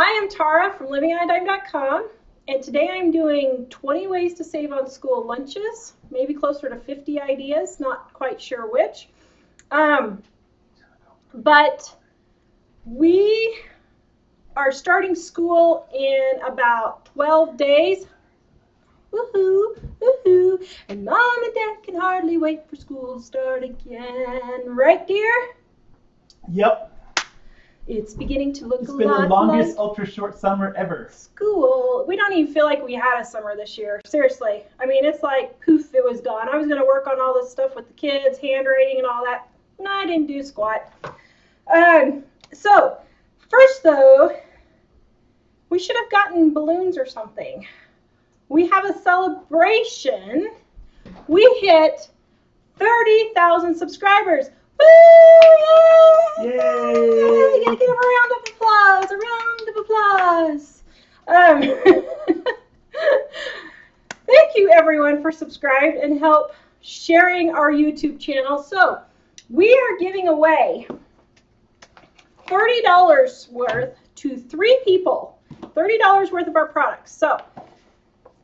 I am Tara from livingonadime.com, and today I'm doing 20 ways to save on school lunches, maybe closer to 50 ideas, not quite sure which. But we are starting school in about 12 days. Woohoo, woohoo, and Mom and Dad can hardly wait for school to start again. Right, dear? Yep. It's beginning to look a lot like... It's been the longest ultra short summer ever. School. We don't even feel like we had a summer this year. Seriously. I mean, it's like, poof, it was gone. I was going to work on all this stuff with the kids, handwriting and all that. No, I didn't do squat. So, first though, we should have gotten balloons or something. We have a celebration. We hit 30,000 subscribers. Woo! Yay! Yay! We gotta give a round of applause. A round of applause. Thank you, everyone, for subscribing and help sharing our YouTube channel. So, we are giving away $30 worth to 3 people. $30 worth of our products. So,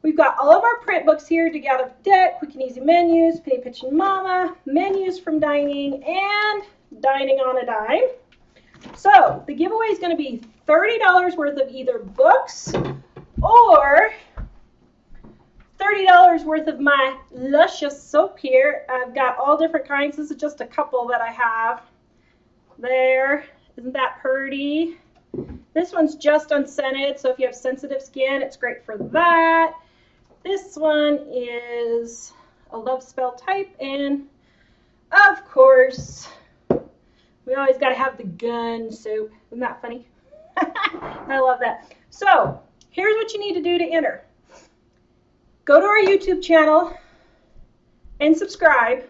we've got all of our print books here, Dig Out of Debt, Quick and Easy Menus, Penny Pitchin' Mama, Menus from Dining, and Dining on a Dime. So the giveaway is going to be $30 worth of either books or $30 worth of my luscious soap here. I've got all different kinds. This is just a couple that I have. There. Isn't that pretty? This one's just unscented, so if you have sensitive skin, it's great for that. This one is a love spell type, and of course, we always got to have the gun soap. Isn't that funny? I love that. So, here's what you need to do to enter. Go to our YouTube channel and subscribe,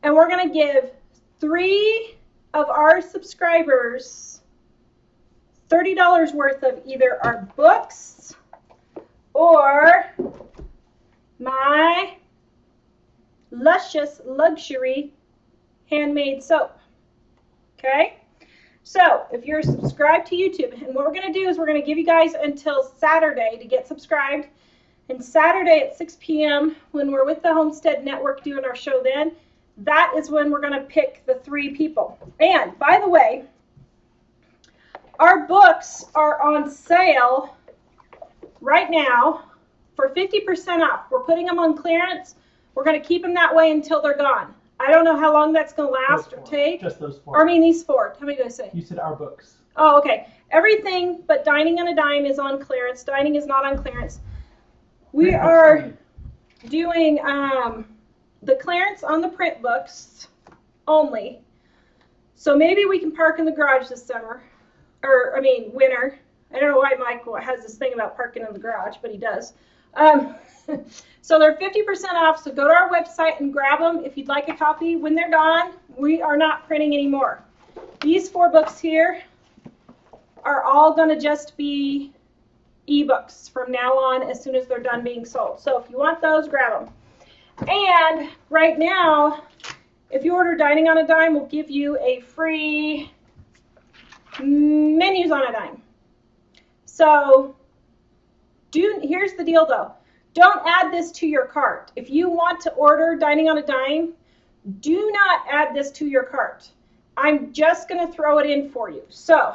and we're going to give 3 of our subscribers $30 worth of either our books or my luscious luxury handmade soap. Okay? So, if you're subscribed to YouTube, and what we're going to do is we're going to give you guys until Saturday to get subscribed. And Saturday at 6 p.m. when we're with the Homestead Network doing our show then, that is when we're going to pick the 3 people. And, by the way, our books are on sale right now for 50% off. We're putting them on clearance. We're going to keep them that way until they're gone. I don't know how long that's going to last or take. Just those 4. Or I mean these 4. How many did I say? You said our books. Oh, okay. Everything but Dining on a Dime is on clearance. Dining is not on clearance. We are doing the clearance on the print books only. So maybe we can park in the garage this summer. Or, I mean, winter. I don't know why Mike has this thing about parking in the garage, but he does. So they're 50% off, so go to our website and grab them if you'd like a copy. When they're gone, we are not printing anymore. These 4 books here are all going to just be ebooks from now on as soon as they're done being sold. So if you want those, grab them. And right now, if you order Dining on a Dime, we'll give you a free Menus on a Dime. So here's the deal though. Don't add this to your cart. If you want to order Dining on a Dime, do not add this to your cart. I'm just going to throw it in for you. So,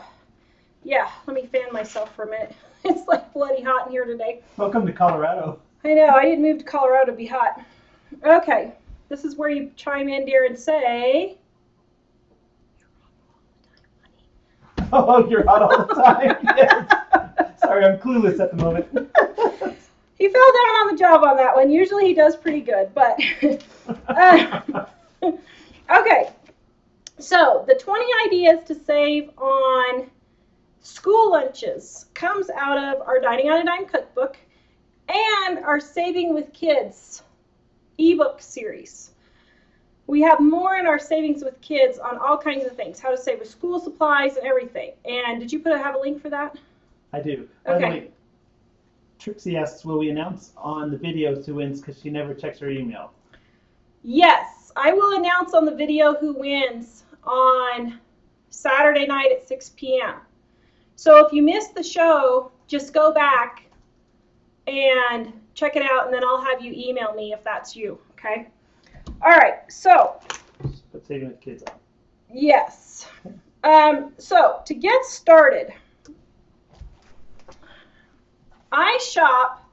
yeah, let me fan myself for a minute. It's like bloody hot in here today. Welcome to Colorado. I know, I didn't move to Colorado to be hot. Okay, this is where you chime in, dear, and say... Oh, you're hot all the time. Yes. Sorry, I'm clueless at the moment. He fell down on the job on that one. Usually he does pretty good, but... okay, so the 20 ideas to save on school lunches comes out of our Dining on a Dime cookbook and our Saving with Kids ebook series. We have more in our Savings with Kids on all kinds of things, how to save with school supplies and everything. And did you have a link for that? I do. Okay. By the way, Trixie asks, will we announce on the videos who wins because she never checks her email? Yes, I will announce on the video who wins on Saturday night at 6 p.m. So if you missed the show, just go back and check it out, and then I'll have you email me if that's you, okay? All right, so. But saving with kids on. Yes. So to get started, I shop.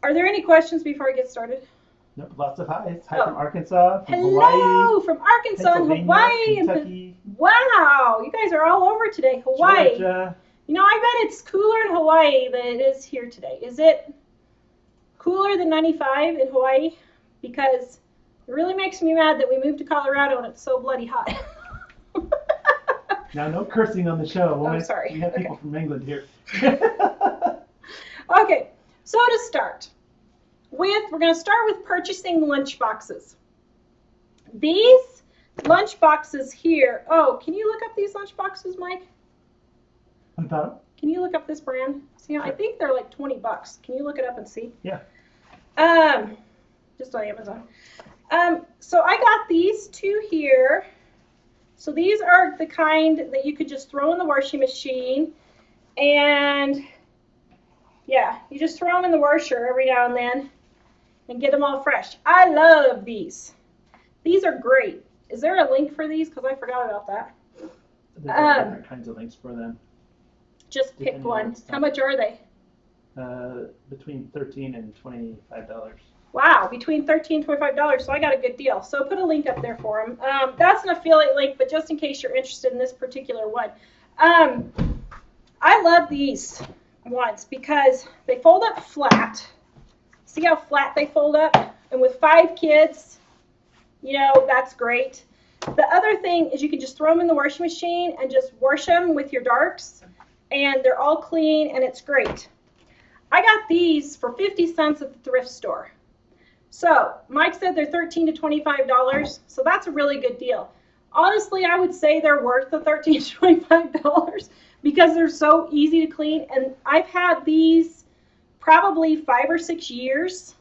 Are there any questions before I get started? No, lots of highs. Hi from Arkansas, from Hello, Hawaii, from Arkansas and Hawaii. Kentucky. Wow, you guys are all over today. Hawaii. Georgia. You know, I bet it's cooler in Hawaii than it is here today. Is it cooler than 95 in Hawaii? Because it really makes me mad that we moved to Colorado and it's so bloody hot. Now, no cursing on the show. I'm sorry. We have people from England here. Okay, so to start with, we're going to start with purchasing lunch boxes. These lunch boxes here. Oh, can you look up these lunch boxes, Mike? What about? Can you look up this brand? See, I think they're like $20. Can you look it up and see? Yeah. Just on Amazon. So I got these two here. So these are the kind that you could just throw in the washing machine, and yeah, you just throw them in the washer every now and then and get them all fresh. I love these. These are great. Is there a link for these? Because I forgot about that. There's different kinds of links for them. Just pick one. How much are they? Between $13 and $25. Wow, between $13 and $25, so I got a good deal. So put a link up there for them. That's an affiliate link, but just in case you're interested in this particular one. I love these ones because they fold up flat. See how flat they fold up? And with 5 kids, you know, that's great. The other thing is you can just throw them in the washing machine and just wash them with your darks, and they're all clean, and it's great. I got these for 50 cents at the thrift store. So Mike said they're $13 to $25, so that's a really good deal. Honestly, I would say they're worth the $13 to $25 because they're so easy to clean, and I've had these probably 5 or 6 years,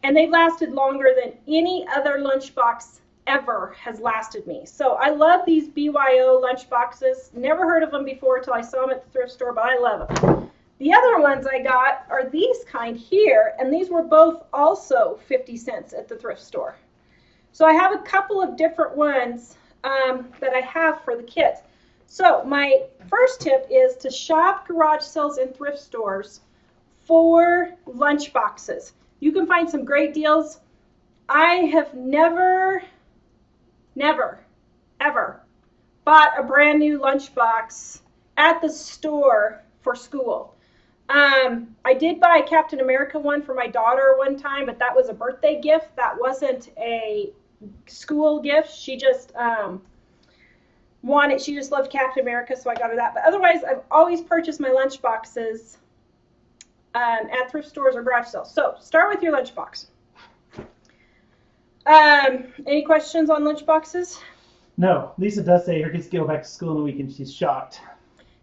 and they've lasted longer than any other lunchbox ever has lasted me. So I love these BYO lunch boxes. Never heard of them before until I saw them at the thrift store, but I love them. The other ones I got are these kind here, and these were both also 50 cents at the thrift store. So I have a couple of different ones that I have for the kids. So my first tip is to shop garage sales and thrift stores for lunch boxes. You can find some great deals. I have never, ever bought a brand new lunchbox at the store for school. I did buy a Captain America one for my daughter one time, but that was a birthday gift. That wasn't a school gift. She just she just loved Captain America, so I got her that. But otherwise, I've always purchased my lunch boxes at thrift stores or garage sales. So start with your lunch box. Any questions on lunch boxes? No. Lisa does say her kids go back to school in the week and she's shocked.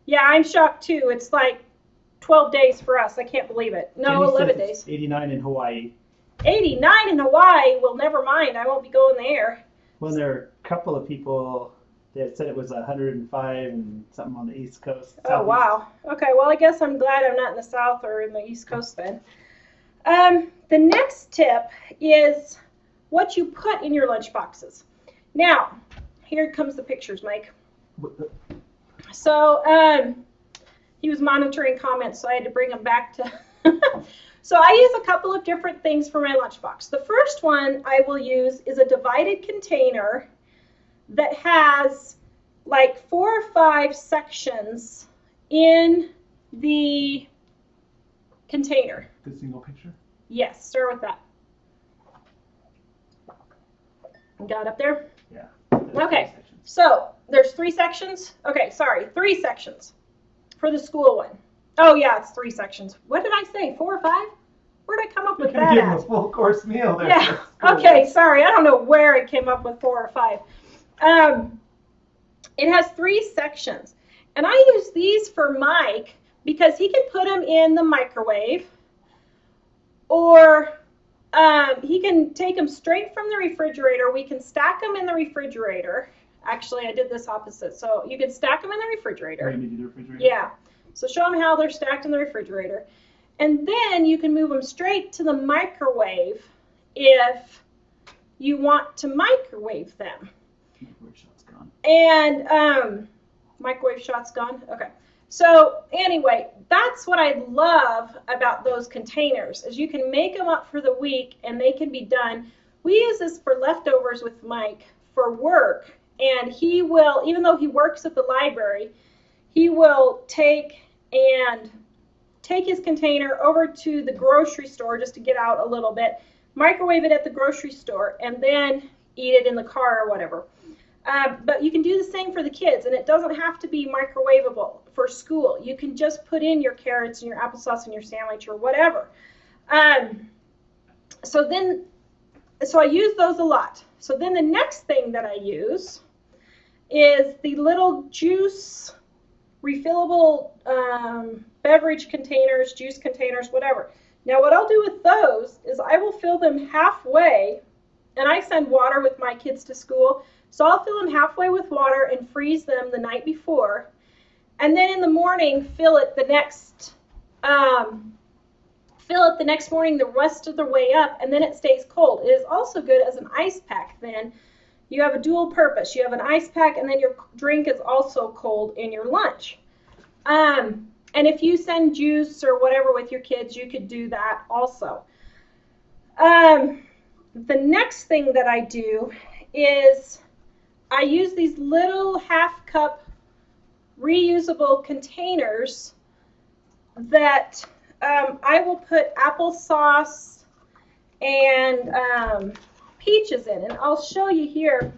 Yeah, I'm shocked too. It's like 12 days for us. I can't believe it. No, Jenny 11 says days. it's 89 in Hawaii. 89 in Hawaii? Well, never mind. I won't be going there. Well, there are a couple of people that said it was 105 and something on the East Coast. Oh, wow. Okay, well, I guess I'm glad I'm not in the South or in the East Coast then. The next tip is what you put in your lunch boxes. Now, here comes the pictures, Mike. So, he was monitoring comments, so I had to bring him back to... So I use a couple of different things for my lunchbox. The first one I will use is a divided container that has like 4 or 5 sections in the container. The single picture? Yes, start with that. Got up there? Yeah. Okay, so there's 3 sections. Okay, sorry, 3 sections for the school one. Oh yeah, it's 3 sections. What did I say, 4 or 5? Where did I come up with that give at? them a full course meal there. Yeah, okay, sorry, I don't know where I came up with 4 or 5. It has 3 sections, and I use these for Mike because he can put them in the microwave, or he can take them straight from the refrigerator. We can stack them in the refrigerator. Actually, I did this opposite. So you can stack them in the refrigerator. Right, into the refrigerator. Yeah. So show them how they're stacked in the refrigerator. And then you can move them straight to the microwave if you want to microwave them. Microwave shot's gone. And microwave shot's gone? Okay. So anyway, that's what I love about those containers, is you can make them up for the week and they can be done. We use this for leftovers with Mike for work, and he will, even though he works at the library, he will take his container over to the grocery store just to get out a little bit, microwave it at the grocery store, and then eat it in the car or whatever. But you can do the same for the kids, and it doesn't have to be microwavable for school. You can just put in your carrots and your applesauce in your sandwich or whatever. So I use those a lot. So then the next thing that I use is the little juice refillable beverage containers, juice containers, whatever. Now what I'll do with those is I will fill them halfway, and I send water with my kids to school, so I'll fill them halfway with water and freeze them the night before, and then in the morning fill it the next morning the rest of the way up, and then it stays cold. It is also good as an ice pack. Then you have a dual purpose. You have an ice pack, and then your drink is also cold in your lunch. And if you send juice or whatever with your kids, you could do that also. The next thing that I do is I use these little half-cup reusable containers that I will put applesauce and peaches in. And I'll show you here.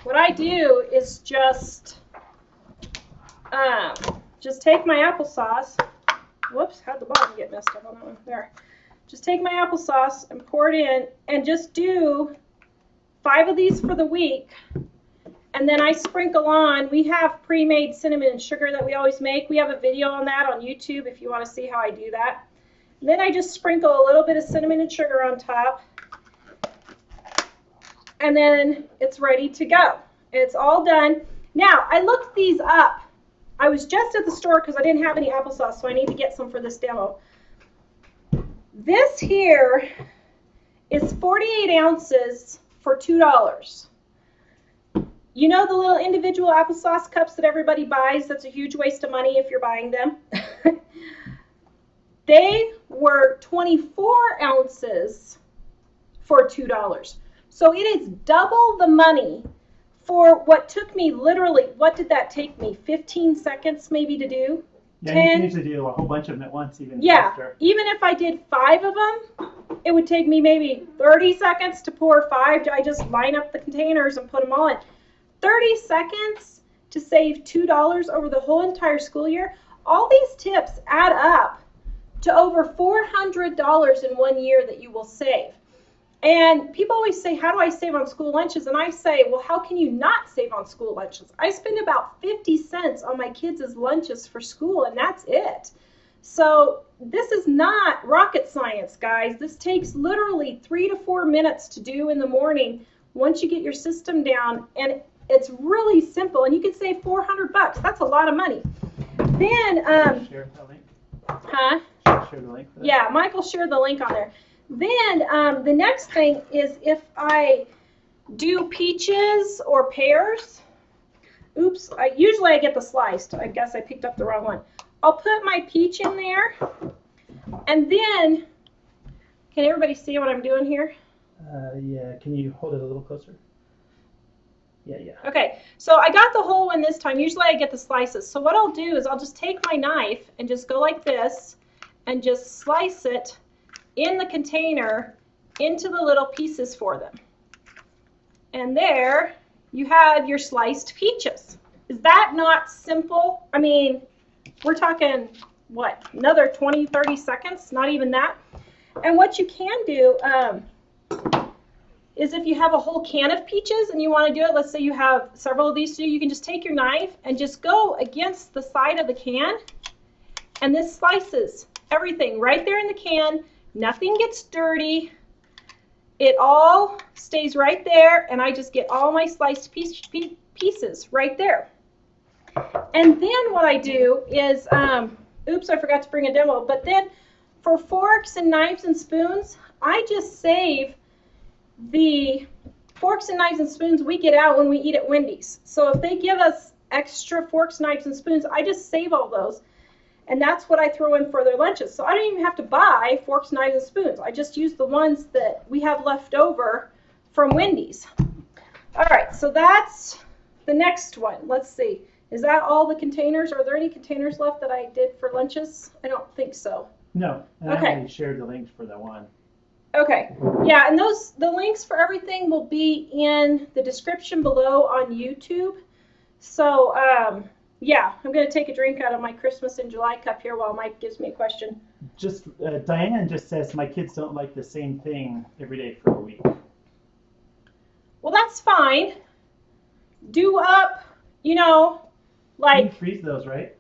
What I do is just take my applesauce. Whoops, how'd the bottom get messed up on that one? There. Just take my applesauce and pour it in, and just do 5 of these for the week. And then I sprinkle on, we have pre-made cinnamon and sugar that we always make. We have a video on that on YouTube if you want to see how I do that. And then I just sprinkle a little bit of cinnamon and sugar on top. And then it's ready to go. It's all done. Now, I looked these up. I was just at the store because I didn't have any applesauce, so I need to get some for this demo. This here is 48 ounces for $2. You know the little individual applesauce cups that everybody buys? That's a huge waste of money if you're buying them. They were 24 ounces for $2. So it is double the money for what took me literally, what did that take me? 15 seconds maybe to do? Yeah, 10? you can usually do a whole bunch of them at once, even Yeah, faster. even if I did 5 of them, it would take me maybe 30 seconds to pour 5. I just line up the containers and put them all in. 30 seconds to save $2 over the whole entire school year. All these tips add up to over $400 in 1 year that you will save. And people always say, how do I save on school lunches? And I say, well, how can you not save on school lunches? I spend about 50 cents on my kids' lunches for school, and that's it. So this is not rocket science, guys. This takes literally 3 to 4 minutes to do in the morning once you get your system down, and it's really simple, and you can save $400. That's a lot of money. Then, Share the link. huh? Share the link for that. Yeah, Michael shared the link on there. Then the next thing is if I do peaches or pears. Oops, usually I get the sliced. I guess I picked up the wrong one. I'll put my peach in there, and then, can everybody see what I'm doing here? Yeah, can you hold it a little closer? Yeah. Okay, so I got the whole one this time. Usually I get the slices. So what I'll do is I'll just take my knife and just go like this and just slice it in the container into the little pieces for them. And there you have your sliced peaches. Is that not simple? I mean, we're talking, what, another 20, 30 seconds? Not even that. And what you can do is if you have a whole can of peaches and you want to do it, let's say you have several of these to do, you can just take your knife and just go against the side of the can, and this slices everything right there in the can. Nothing gets dirty. it all stays right there, and I just get all my sliced pieces right there. And then what I do is, oops, I forgot to bring a demo, but then for forks and knives and spoons, I just save the forks and knives and spoons we get out when we eat at Wendy's. So if they give us extra forks, knives, and spoons, I just save all those. And that's what I throw in for their lunches. So I don't even have to buy forks, knives, and spoons. I just use the ones that we have left over from Wendy's. All right, so that's the next one. Let's see. Is that all the containers? Are there any containers left that I did for lunches? I don't think so. No, and Okay. I already shared the links for that one. Okay, yeah, and the links for everything will be in the description below on YouTube. So, yeah, I'm going to take a drink out of my Christmas in July cup here while Mike gives me a question. Just Diane just says my kids don't like the same thing every day for a week. Well, that's fine. Do up, you know, You like, can freeze those, right?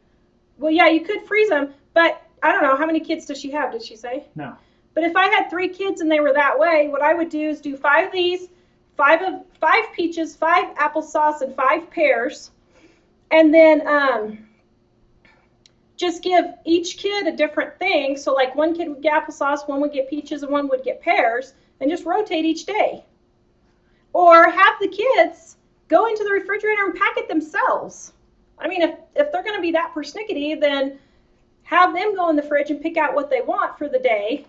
well, yeah, you could freeze them, but I don't know. How many kids does she have, did she say? No. But if I had 3 kids and they were that way, what I would do is do 5 of these, 5 peaches, 5 applesauce, and 5 pears. And then just give each kid a different thing. So like one kid would get applesauce, one would get peaches, and one would get pears, and just rotate each day. Or have the kids go into the refrigerator and pack it themselves. I mean, if they're going to be that persnickety, then have them go in the fridge and pick out what they want for the day.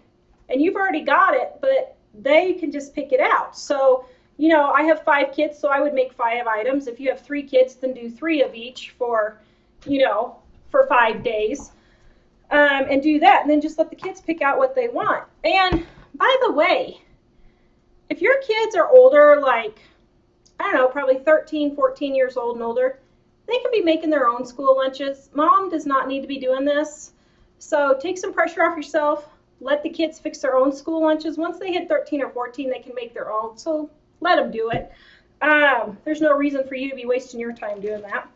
And you've already got it, but they can just pick it out. So, you know, I have 5 kids, so I would make 5 items. If you have 3 kids, then do 3 of each for, you know, for 5 days. And do that, and then just let the kids pick out what they want. And by the way, if your kids are older, like, I don't know, probably 13, 14 years old and older, they can be making their own school lunches. Mom does not need to be doing this. So take some pressure off yourself. Let the kids fix their own school lunches. Once they hit 13 or 14, they can make their own. So let them do it. There's no reason for you to be wasting your time doing that.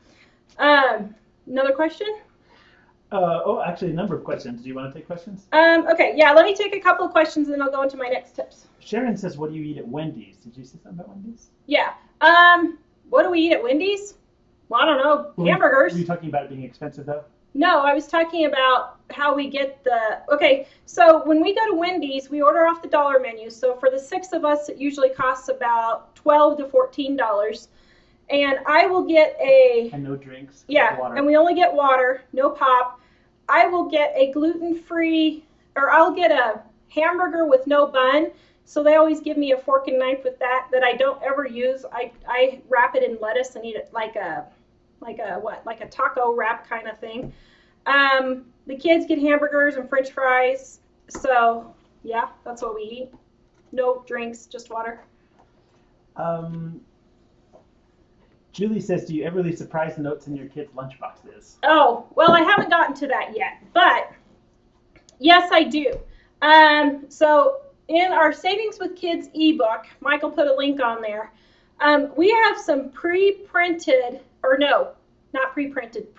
Another question? Actually, a number of questions. Do you want to take questions? Okay, yeah, let me take a couple of questions and then I'll go into my next tips. Sharon says, what do you eat at Wendy's? Did you say something about Wendy's? Yeah. What do we eat at Wendy's? Well, I don't know. Hamburgers. Were you talking about it being expensive, though? No, I was talking about how we get the... Okay, so when we go to Wendy's, we order off the dollar menu. So for the 6 of us, it usually costs about $12 to $14. And I will get a... And no drinks. Yeah, Water. and we only get water, no pop. I will get a gluten-free, or I'll get a hamburger with no bun. So they always give me a fork and knife with that I don't ever use. I wrap it in lettuce and eat it like a taco wrap kind of thing. The kids get hamburgers and French fries. So yeah, that's what we eat. No drinks, just water. Julie says, do you ever leave surprise notes in your kids' lunchboxes? Oh, well, I haven't gotten to that yet, but yes, I do. So in our Savings with Kids ebook, Michael put a link on there. We have some pre-printed, or no, not pre-printed,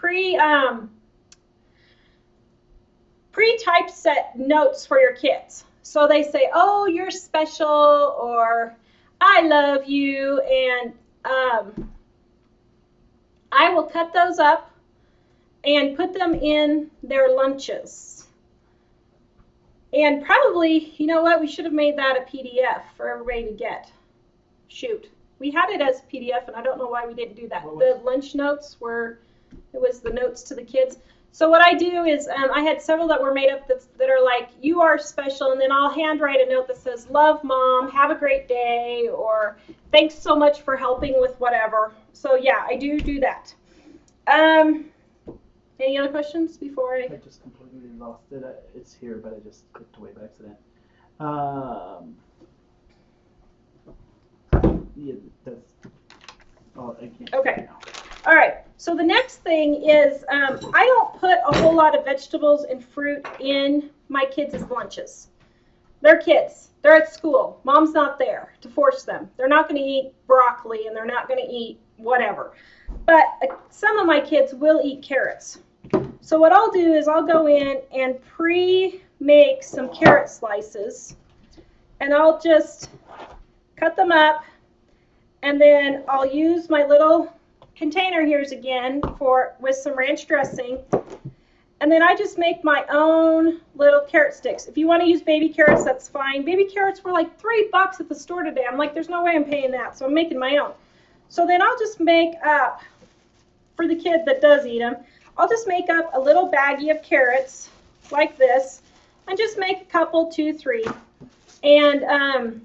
pre-typeset notes for your kids. So they say, oh, you're special, or I love you, and I will cut those up and put them in their lunches. And probably, you know what, we should have made that a PDF for everybody to get. Shoot. We had it as a PDF, and I don't know why we didn't do that. The lunch notes were, it was the notes to the kids. So what I do is, I had several that were made up that are like, you are special, and then I'll handwrite a note that says, love, Mom, have a great day, or thanks so much for helping with whatever. So yeah, I do that. Any other questions before I just completely lost it. It's here, but I just clicked away by accident. Yeah, that's... Oh, I can't. Okay. All right. So the next thing is I don't put a whole lot of vegetables and fruit in my kids' lunches. They're kids. They're at school. Mom's not there to force them. They're not going to eat broccoli, and they're not going to eat whatever. But some of my kids will eat carrots. So what I'll do is I'll go in and pre-make some carrot slices, and I'll just cut them up, and then I'll use my little container here again with some ranch dressing. And then I just make my own little carrot sticks. If you want to use baby carrots, that's fine. Baby carrots were like $3 at the store today. I'm like, there's no way I'm paying that, so I'm making my own. So then I'll just make up, for the kid that does eat them, I'll just make up a little baggie of carrots like this, and just make a couple, 2, 3, and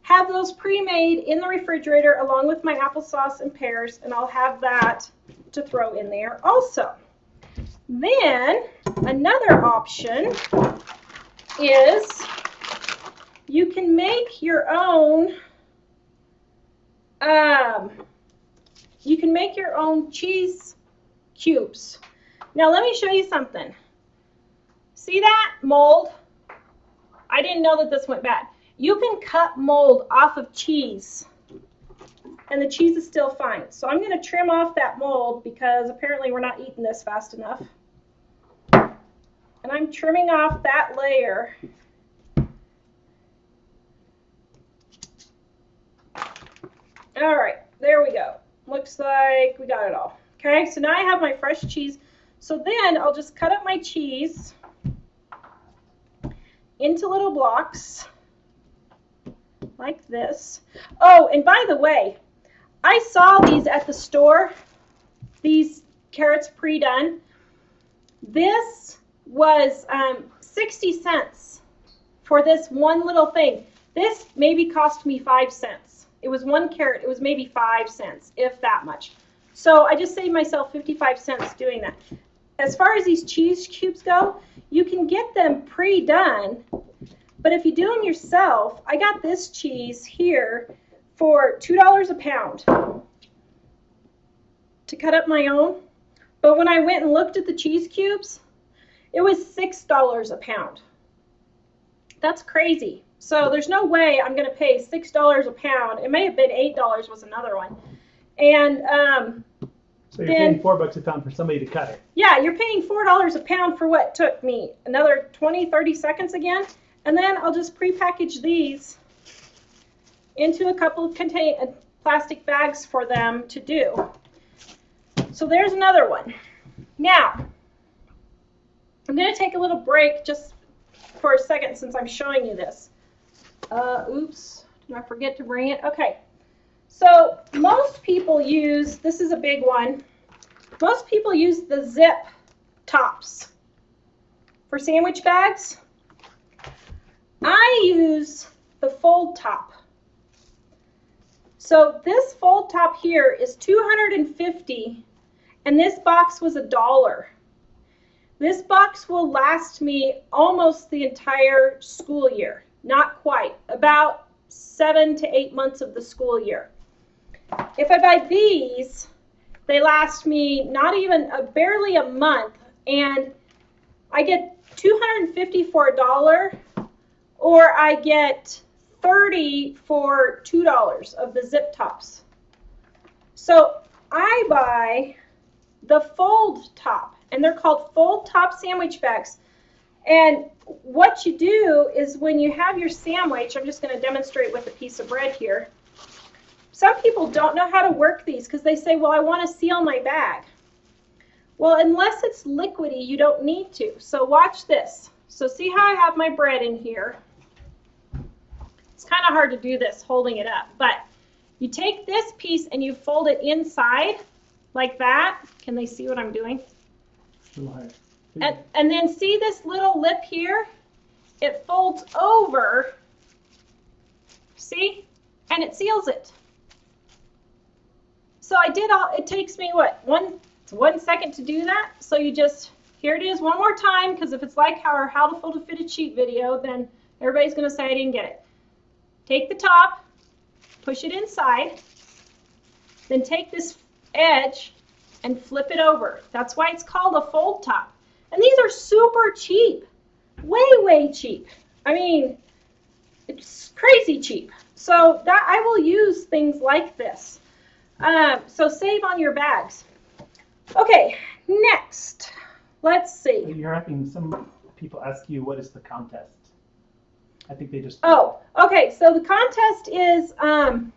have those pre-made in the refrigerator along with my applesauce and pears, and I'll have that to throw in there also. Then another option is you can make your own cheese cubes. Now let me show you something. See that mold? I didn't know that this went bad. You can cut mold off of cheese, and the cheese is still fine. So I'm going to trim off that mold because apparently we're not eating this fast enough. And I'm trimming off that layer. All right, there we go. Looks like we got it all. Okay, so now I have my fresh cheese. So then I'll just cut up my cheese into little blocks like this. Oh, and by the way, I saw these at the store, these carrots pre-done. This was 60 cents for this one little thing. This maybe cost me 5 cents. It was 1 carrot. It was maybe 5 cents, if that much. So I just saved myself 55 cents doing that. As far as these cheese cubes go, you can get them pre-done, but if you do them yourself, I got this cheese here for $2 a pound to cut up my own. But when I went and looked at the cheese cubes, it was $6 a pound. That's crazy. So there's no way I'm going to pay $6 a pound. It may have been $8 was another one. And so you're paying $4 a pound for somebody to cut it. Yeah, you're paying $4 a pound for what took me another 20, 30 seconds again. And then I'll just pre-package these into a couple of plastic bags for them to do. So there's another one. Now, I'm going to take a little break just for a second since I'm showing you this. Oops, did I forget to bring it? Okay. So most people use, this is a big one, most people use the zip tops for sandwich bags. I use the fold top. So this fold top here is $250, and this box was $1. This box will last me almost the entire school year. Not quite, about 7 to 8 months of the school year. If I buy these, they last me not even barely a month, and I get $250 for $1, or I get $30 for $2 of the zip tops. So I buy the fold top, and they're called fold top sandwich bags. And what you do is when you have your sandwich, I'm just going to demonstrate with a piece of bread here. Some people don't know how to work these because they say, well, I want to seal my bag. Well, unless it's liquidy, you don't need to. So watch this. So see how I have my bread in here? It's kind of hard to do this holding it up, but you take this piece and you fold it inside like that. Can they see what I'm doing? And then see this little lip here? It folds over, see? And it seals it. So I did all, it takes me what, one second to do that. So you just, here it is one more time, because if it's like our how to fold a fitted sheet video, then everybody's going to say I didn't get it. Take the top, push it inside, then take this edge and flip it over. That's why it's called a fold top. And these are super cheap, way, way cheap. I mean, it's crazy cheap. So that I will use things like this. So save on your bags. Okay, next, let's see. You're having some people ask you, what is the contest? I think they just. Oh, okay. So the contest is $30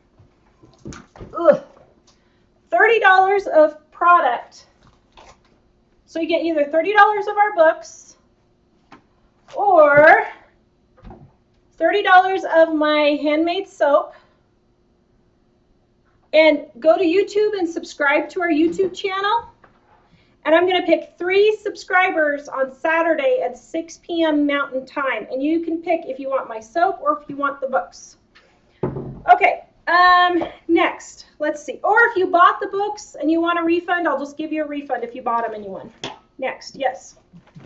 of product. So you get either $30 of our books or $30 of my handmade soap. And go to YouTube and subscribe to our YouTube channel. And I'm going to pick 3 subscribers on Saturday at 6 p.m. Mountain Time. And you can pick if you want my soap or if you want the books. Okay, next, let's see. Or if you bought the books and you want a refund, I'll just give you a refund if you bought them and you won. Next, yes.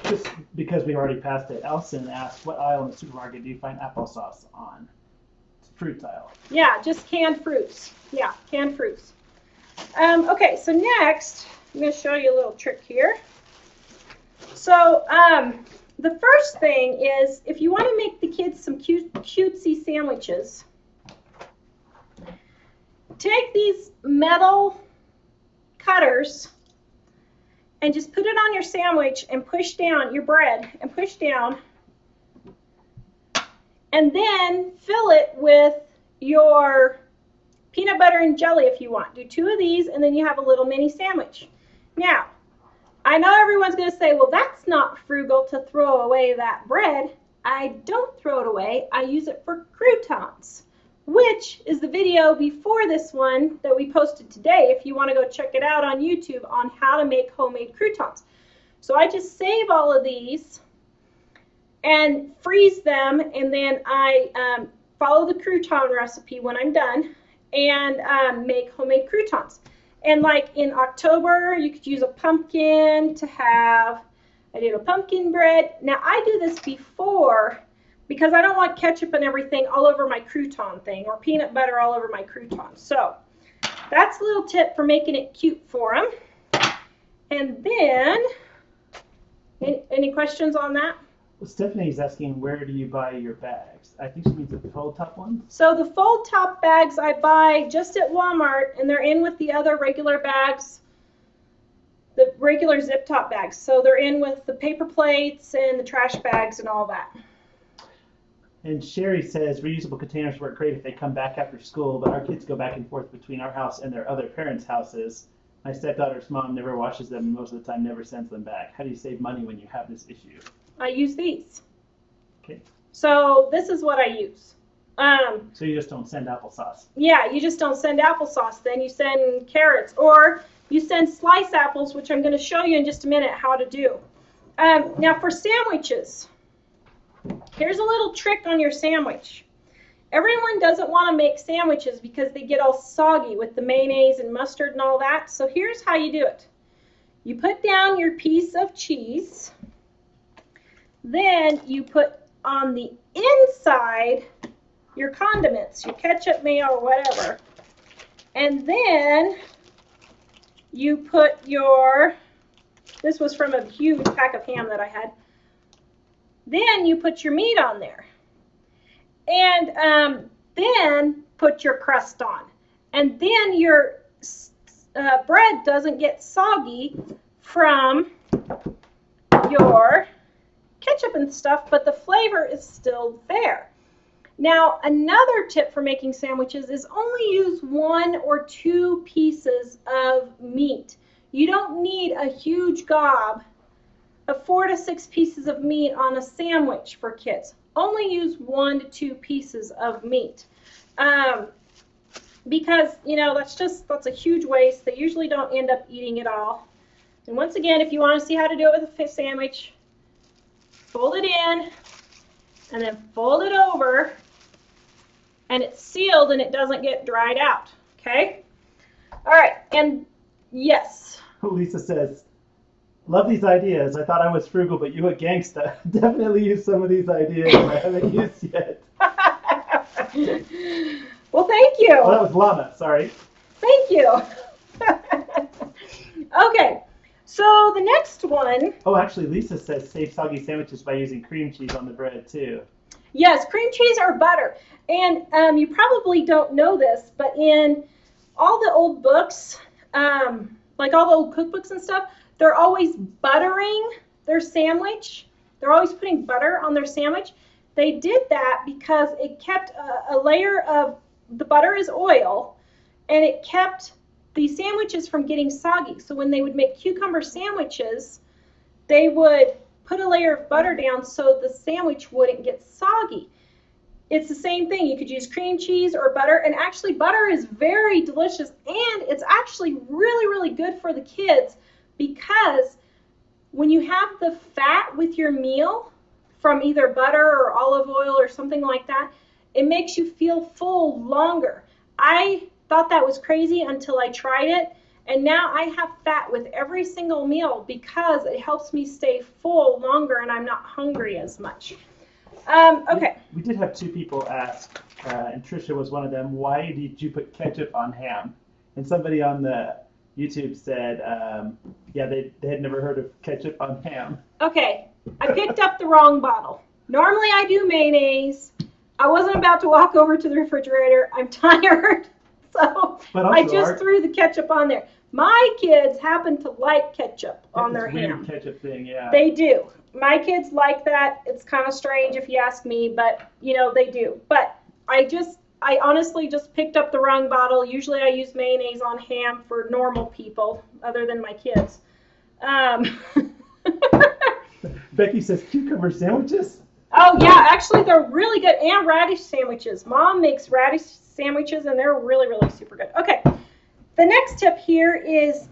Just because we already passed it, Elson asked, what aisle in the supermarket do you find applesauce on? It's fruit aisle. Yeah, just canned fruits. Yeah, canned fruits. Okay, so next, I'm going to show you a little trick here. So the first thing is, if you want to make the kids some cutesy sandwiches, take these metal cutters and just put it on your sandwich and push down your bread and push down, and then fill it with your peanut butter and jelly if you want. Do 2 of these and then you have a little mini sandwich. Now, I know everyone's going to say, well, that's not frugal to throw away that bread. I don't throw it away. I use it for croutons, which is the video before this one that we posted today if you want to go check it out on YouTube on how to make homemade croutons. So I just save all of these and freeze them, and then I follow the crouton recipe when I'm done and make homemade croutons. And like in October, you could use a pumpkin to have, I did a pumpkin bread. Now I do this before because I don't want ketchup and everything all over my crouton thing or peanut butter all over my crouton. So that's a little tip for making it cute for them. And then, any questions on that? Well, Stephanie's asking, where do you buy your bags? I think she means the fold top ones. So the fold top bags I buy just at Walmart, and they're in with the other regular bags, the regular zip top bags. So they're in with the paper plates and the trash bags and all that. And Sherry says reusable containers work great if they come back after school, but our kids go back and forth between our house and their other parents' houses. My stepdaughter's mom never washes them and most of the time never sends them back. How do you save money when you have this issue? I use these. Okay. So this is what I use. So you just don't send applesauce? Yeah, you just don't send applesauce. Then you send carrots, or you send sliced apples, which I'm going to show you in just a minute how to do. Now for sandwiches, here's a little trick on your sandwich. Everyone doesn't want to make sandwiches because they get all soggy with the mayonnaise and mustard and all that. So here's how you do it. You put down your piece of cheese. Then you put on the inside your condiments, your ketchup, mayo, or whatever. And then you put your, this was from a huge pack of ham that I had. Then you put your meat on there. And then put your crust on. And then your bread doesn't get soggy from your ketchup and stuff, but the flavor is still there. Now, another tip for making sandwiches is only use 1 or 2 pieces of meat. You don't need a huge gob of 4 to 6 pieces of meat on a sandwich for kids. Only use 1 to 2 pieces of meat. Because, you know, that's a huge waste. They usually don't end up eating it all. And once again, if you want to see how to do it with a fish sandwich, fold it in, and then fold it over, and it's sealed and it doesn't get dried out, okay? All right, and yes. Lisa says, love these ideas. I thought I was frugal, but you a gangsta. Definitely use some of these ideas I haven't used yet. Well, thank you. Oh, that was Lana, sorry. Thank you. Okay. So the next one. Oh, actually, Lisa says save soggy sandwiches by using cream cheese on the bread, too. Yes, cream cheese or butter. And you probably don't know this, but in all the old books, like all the old cookbooks and stuff, they're always buttering their sandwich. They're always putting butter on their sandwich. They did that because it kept a layer of, the butter is oil, and it kept the sandwiches from getting soggy. So when they would make cucumber sandwiches, they would put a layer of butter down so the sandwich wouldn't get soggy. It's the same thing. You could use cream cheese or butter, and actually butter is very delicious, and it's actually really, really good for the kids, because when you have the fat with your meal from either butter or olive oil or something like that, it makes you feel full longer. I thought that was crazy until I tried it, and now I have fat with every single meal because it helps me stay full longer and I'm not hungry as much. Okay. We did have 2 people ask, and Trisha was one of them, why did you put ketchup on ham? And somebody on the YouTube said, yeah, they had never heard of ketchup on ham. Okay, I picked up the wrong bottle. Normally I do mayonnaise. I wasn't about to walk over to the refrigerator. I'm tired, so I just threw the ketchup on there. My kids happen to like ketchup on their ham. Weird ketchup thing, yeah. They do. My kids like that. It's kind of strange if you ask me, but you know, they do. But I honestly just picked up the wrong bottle. Usually I use mayonnaise on ham for normal people, other than my kids. Becky says cucumber sandwiches? Oh yeah, actually they're really good, and radish sandwiches. Mom makes radish sandwiches and they're really, really super good. Okay, the next tip here is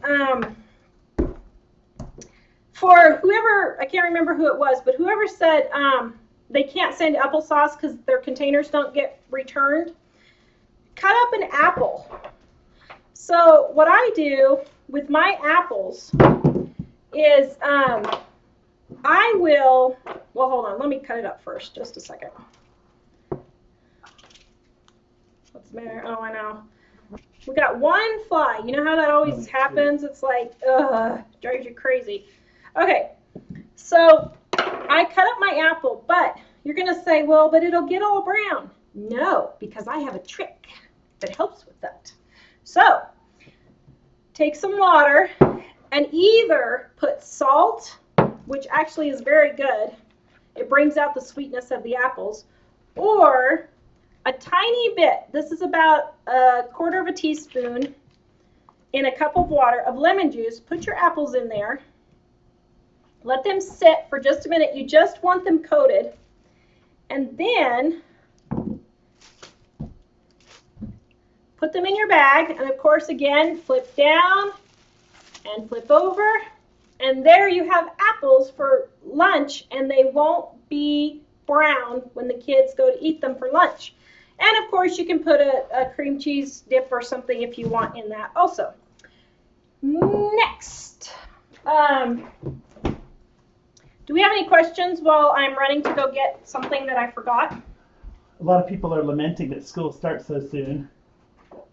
for whoever, I can't remember who it was, but whoever said they can't send applesauce because their containers don't get returned, cut up an apple. So what I do with my apples is I will, well, hold on, let me cut it up first, just a second. What's the matter? Oh, I know. We got one fly. You know how that always happens? It's like, ugh, drives you crazy. Okay, so I cut up my apple, but you're going to say, well, but it'll get all brown. No, because I have a trick that helps with that. So take some water and either put salt, which actually is very good. It brings out the sweetness of the apples, or a tiny bit, this is about 1/4 of a teaspoon in a cup of water of lemon juice. Put your apples in there. Let them sit for just a minute. You just want them coated. And then put them in your bag. And of course, again, flip down and flip over. And there you have apples for lunch, and they won't be brown when the kids go to eat them for lunch. And of course, you can put a cream cheese dip or something if you want in that also. Next. Do we have any questions while I'm running to go get something that I forgot? A lot of people are lamenting that school starts so soon.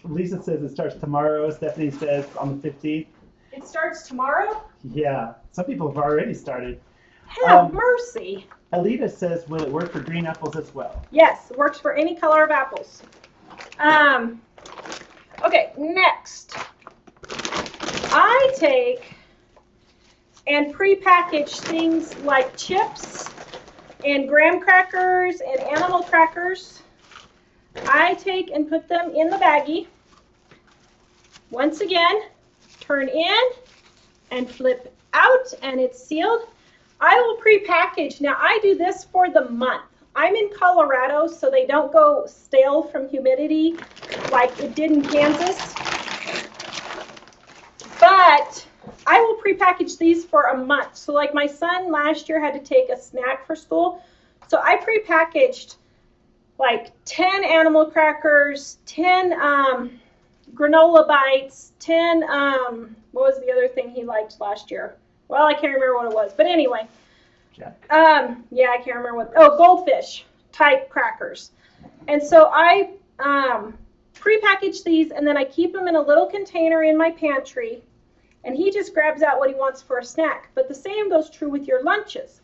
Lisa says it starts tomorrow. Stephanie says on the 15th. It starts tomorrow? Yeah, some people have already started. Have mercy. Alita says, will it work for green apples as well? Yes, it works for any color of apples. Okay, next. I take and pre-package things like chips and graham crackers and animal crackers. I take and put them in the baggie. Once again, turn in and flip out, and it's sealed. I will pre-package. Now, I do this for the month. I'm in Colorado, so they don't go stale from humidity like it did in Kansas. But I will pre-package these for a month. So like my son last year had to take a snack for school. So I pre-packaged like 10 animal crackers, 10 granola bites, 10, what was the other thing he liked last year? Well, I can't remember what it was. But anyway, yeah, I can't remember what, goldfish type crackers. And so I pre-package these, and then I keep them in a little container in my pantry. And he just grabs out what he wants for a snack. But the same goes true with your lunches.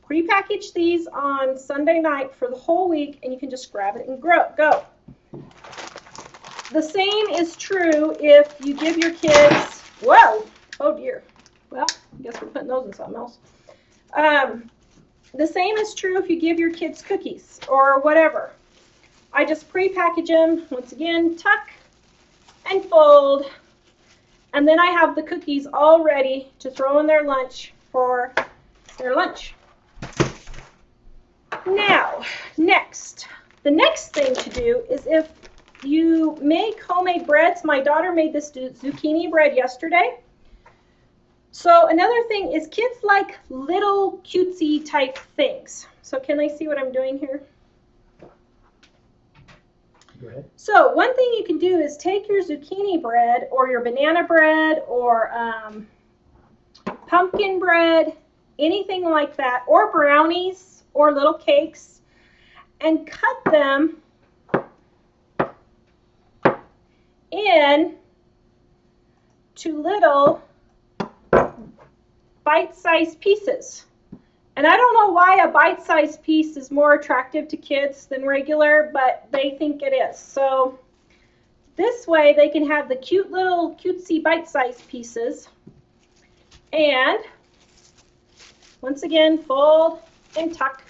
Pre-package these on Sunday night for the whole week, and you can just grab it and go. The same is true if you give your kids, whoa, oh dear. Well, I guess we're putting those in something else. the same is true if you give your kids cookies or whatever. I just pre-package them, once again, tuck and fold, and then I have the cookies all ready to throw in their lunch for their lunch. Now, the next thing to do is if you make homemade breads. My daughter made this zucchini bread yesterday. So another thing is kids like little cutesy type things. So can they see what I'm doing here? Go ahead. So one thing you can do is take your zucchini bread or your banana bread or pumpkin bread, anything like that, or brownies or little cakes, and cut them in to little bite-sized pieces. And I don't know why a bite-sized piece is more attractive to kids than regular, but they think it is. So this way they can have the cute little cutesy bite-sized pieces. And once again, fold and tuck.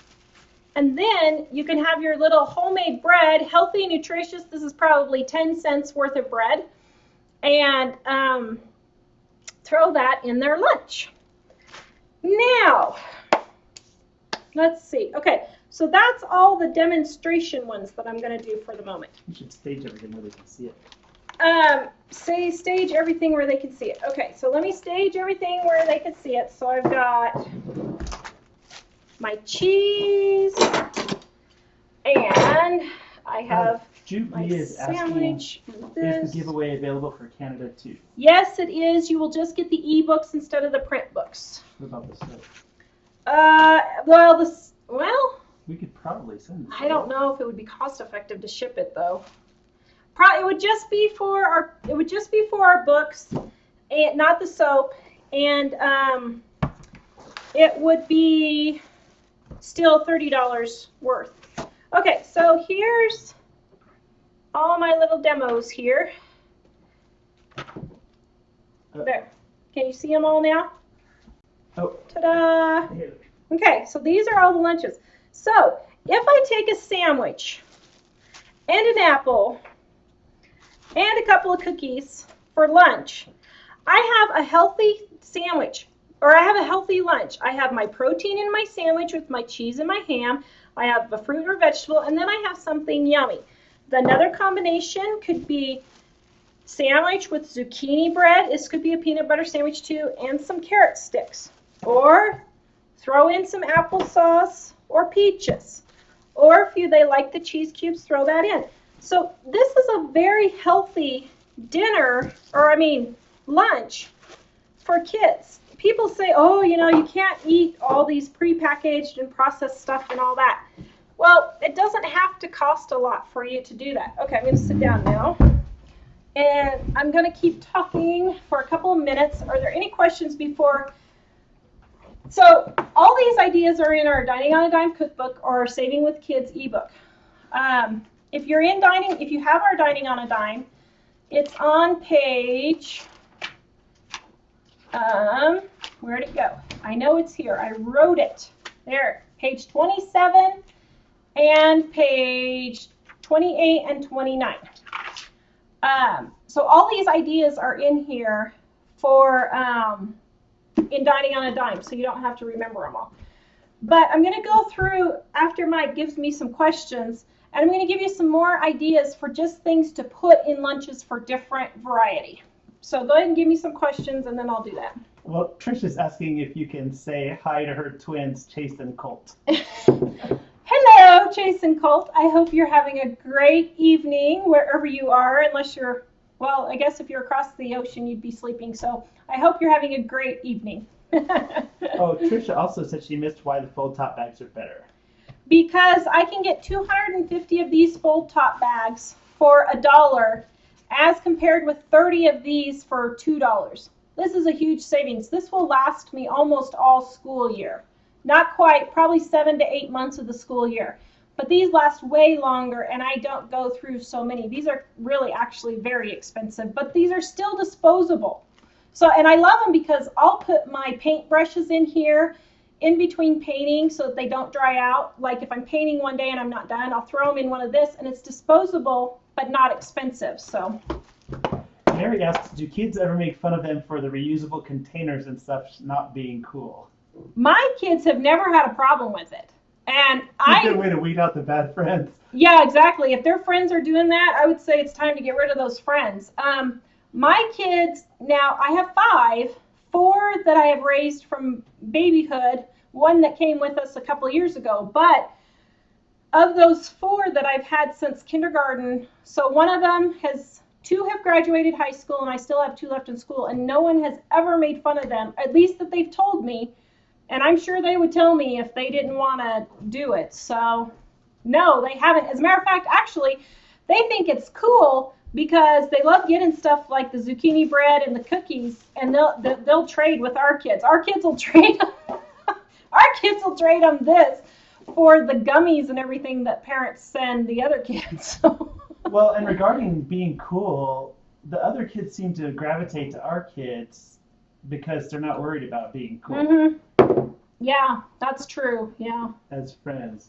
And then you can have your little homemade bread, healthy, nutritious. This is probably 10 cents worth of bread. And throw that in their lunch. Now, let's see. Okay, so that's all the demonstration ones that I'm going to do for the moment. You should stage everything where they can see it. Say stage everything where they can see it. Okay, so let me stage everything where they can see it. So I've got my cheese, and I have my is sandwich. Is the giveaway available for Canada too? Yes, it is. You will just get the e-books instead of the print books. What about the soap? Well, we could probably send this. I don't know if it would be cost effective to ship it though. It would just be for our books, and not the soap, and it would be still $30 worth. Okay, so here's all my little demos here. There. Can you see them all now? Oh. Ta-da! Okay, so these are all the lunches. So if I take a sandwich and an apple and a couple of cookies for lunch, I have a healthy sandwich, or I have a healthy lunch. I have my protein in my sandwich with my cheese and my ham. I have a fruit or vegetable, and then I have something yummy. Another combination could be sandwich with zucchini bread. This could be a peanut butter sandwich too, and some carrot sticks. Or throw in some applesauce or peaches. Or if they like the cheese cubes, throw that in. So this is a very healthy dinner, lunch for kids. People say, oh, you can't eat all these prepackaged and processed stuff and all that. Well, it doesn't have to cost a lot for you to do that. Okay, I'm going to sit down now. And I'm going to keep talking for a couple of minutes. Are there any questions before? So all these ideas are in our Dining on a Dime cookbook or Saving with Kids ebook. If you have our Dining on a Dime, it's on page, where'd it go? I know it's here. I wrote it. There, page 27 and page 28 and 29. So all these ideas are in here for in Dining on a Dime, so you don't have to remember them all. But I'm going to go through after Mike gives me some questions, and I'm going to give you some more ideas for just things to put in lunches for different variety. So go ahead and give me some questions, and then I'll do that. Well, Trisha's asking if you can say hi to her twins, Chase and Colt. Hello, Chase and Colt. I hope you're having a great evening wherever you are, unless you're, well, I guess if you're across the ocean, you'd be sleeping. So I hope you're having a great evening. Oh, Trisha also said she missed why the fold top bags are better. Because I can get 250 of these fold top bags for $1 as compared with 30 of these for $2. This is a huge savings. This will last me almost all school year. Not quite, probably 7 to 8 months of the school year. But these last way longer, and I don't go through so many. These are really actually very expensive, but these are still disposable. So, and I love them because I'll put my paint brushes in here in between painting so that they don't dry out. Like if I'm painting one day and I'm not done, I'll throw them in one of this, and it's disposable but not expensive. So Mary asks, do kids ever make fun of them for the reusable containers and stuff not being cool? My kids have never had a problem with it. And It's a good way to weed out the bad friends. Yeah, exactly. If their friends are doing that, I would say it's time to get rid of those friends. My kids, now I have 5, 4 that I have raised from babyhood, 1 that came with us a couple of years ago. But of those 4 that I've had since kindergarten, so one of them 2 have graduated high school, and I still have 2 left in school, and no one has ever made fun of them, at least that they've told me. And I'm sure they would tell me if they didn't want to do it. So, no, they haven't. As a matter of fact, actually, they think it's cool because they love getting stuff like the zucchini bread and the cookies, and they'll trade with our kids. Our kids will trade them this for the gummies and everything that parents send the other kids. Well, and regarding being cool, the other kids seem to gravitate to our kids because they're not worried about being cool. Mm-hmm. Yeah, that's true. Yeah. As friends.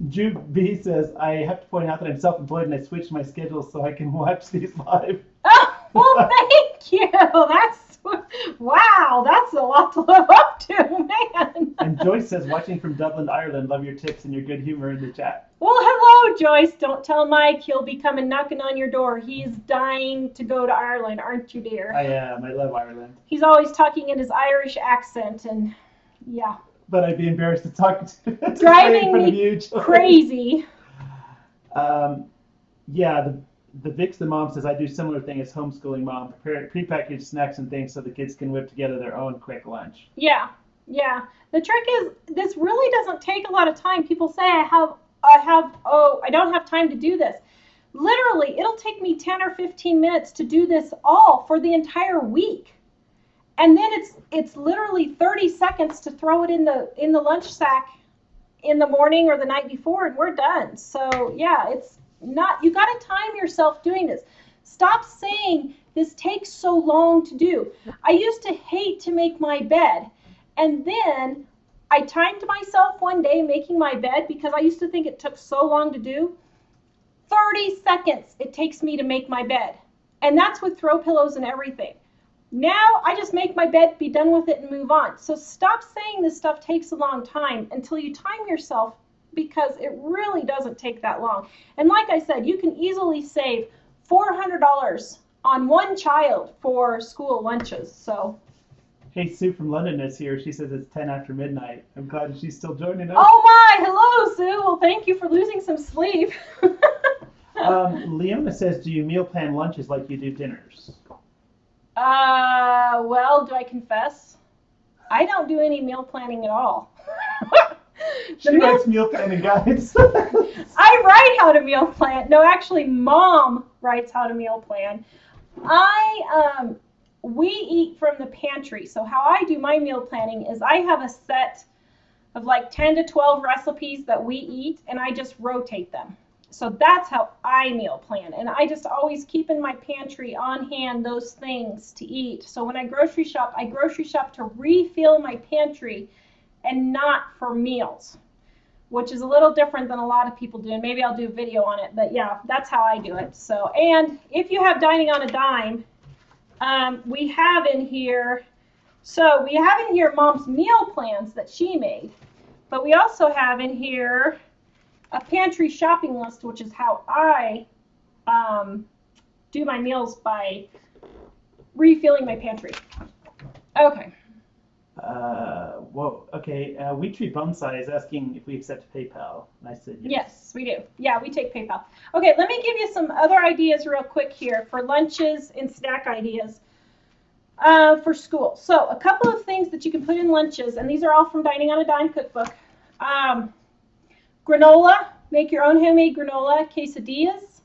Jude B says, I have to point out that I'm self-employed and I switched my schedule so I can watch these live. Oh, well, thank you. Wow, that's a lot to live up to, man. And Joyce says, watching from Dublin, Ireland, love your tips and your good humor in the chat. Well, hello, Joyce. Don't tell Mike. He'll be coming knocking on your door. He's dying to go to Ireland, aren't you, dear? I am. I love Ireland. He's always talking in his Irish accent, and yeah. But I'd be embarrassed to talk to driving me crazy. Yeah, the Vix the mom says, I do similar thing as homeschooling mom, prepare prepackaged snacks and things so the kids can whip together their own quick lunch. Yeah. The trick is this really doesn't take a lot of time. People say I don't have time to do this. Literally, it'll take me 10 or 15 minutes to do this all for the entire week. And then it's literally 30 seconds to throw it in the lunch sack in the morning or the night before, and we're done. So yeah, it's not, you got to time yourself doing this. Stop saying this takes so long to do. I used to hate to make my bed, and then I timed myself one day making my bed because I used to think it took so long to do. 30 seconds it takes me to make my bed, and that's with throw pillows and everything. Now I just make my bed, be done with it, and move on. So stop saying this stuff takes a long time until you time yourself, because it really doesn't take that long. And like I said, you can easily save $400 on one child for school lunches. So. Hey, Sue from London is here. She says it's 10 after midnight. I'm glad she's still joining us. Oh my, hello Sue. Well, thank you for losing some sleep. Leona says, do you meal plan lunches like you do dinners? Well, do I confess? I don't do any meal planning at all. She writes meal planning guides. I write how to meal plan. No, actually, Mom writes how to meal plan. We eat from the pantry. So how I do my meal planning is I have a set of like 10 to 12 recipes that we eat, and I just rotate them. So that's how I meal plan. And I just always keep in my pantry on hand those things to eat. So when I grocery shop to refill my pantry and not for meals, which is a little different than a lot of people do. And maybe I'll do a video on it, but yeah, that's how I do it. So, and if you have Dining on a Dime, we have in here Mom's meal plans that she made, but we also have in here a pantry shopping list, which is how I do my meals by refilling my pantry. Okay. Whoa. Okay. We Treat Bonsai is asking if we accept PayPal. And I said yes. Yes, we do. Yeah, we take PayPal. Okay, let me give you some other ideas real quick here for lunches and snack ideas for school. So a couple of things that you can put in lunches, and these are all from Dining on a Dime cookbook. Granola, make your own handmade granola, quesadillas.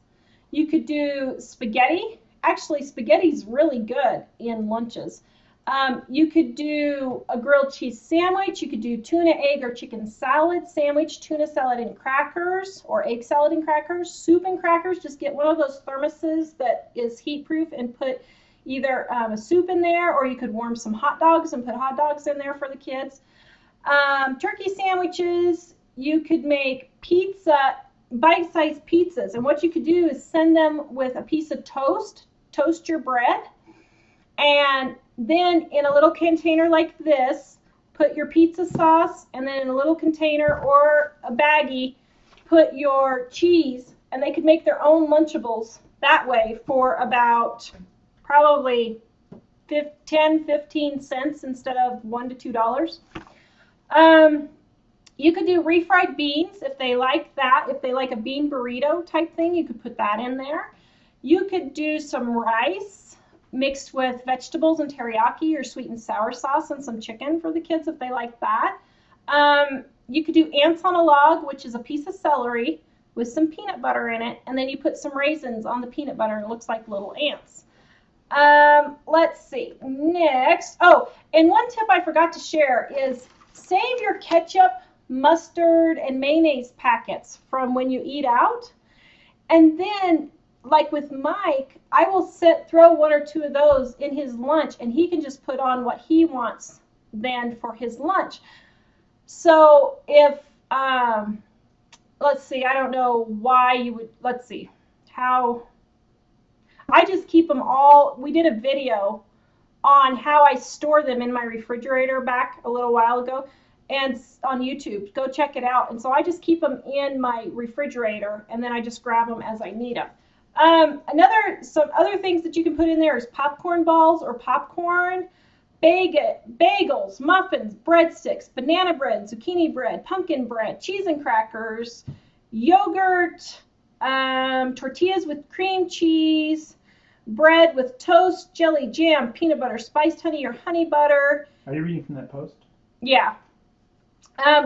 You could do spaghetti. Actually, spaghetti's really good in lunches. You could do a grilled cheese sandwich. You could do tuna, egg, or chicken salad sandwich, tuna salad and crackers, or egg salad and crackers, soup and crackers. Just get one of those thermoses that is heat proof and put either a soup in there, or you could warm some hot dogs and put hot dogs in there for the kids. Turkey sandwiches, you could make pizza, bite-sized pizzas, and what you could do is send them with a piece of toast your bread, and then in a little container like this, put your pizza sauce, and then in a little container or a baggie, put your cheese, and they could make their own Lunchables that way for about probably 10-15 cents instead of $1 to $2. You could do refried beans if they like that. If they like a bean burrito type thing, you could put that in there. You could do some rice mixed with vegetables and teriyaki or sweet and sour sauce and some chicken for the kids if they like that. You could do ants on a log, which is a piece of celery with some peanut butter in it, and then you put some raisins on the peanut butter and it looks like little ants. Let's see. Next. Oh, and one tip I forgot to share is save your ketchup, mustard, and mayonnaise packets from when you eat out. And then, like with Mike, I will throw 1 or 2 of those in his lunch, and he can just put on what he wants then for his lunch. So if, let's see, I don't know why you would, let's see, how, I just keep them all. We did a video on how I store them in my refrigerator back a little while ago, and on YouTube. Go check it out. And so I just keep them in my refrigerator, and then I just grab them as I need them. Some other things that you can put in there is popcorn balls or popcorn, bagels, muffins, breadsticks, banana bread, zucchini bread, pumpkin bread, cheese and crackers, yogurt, tortillas with cream cheese, bread with toast, jelly, jam, peanut butter, spiced honey or honey butter. Are you reading from that post? Yeah.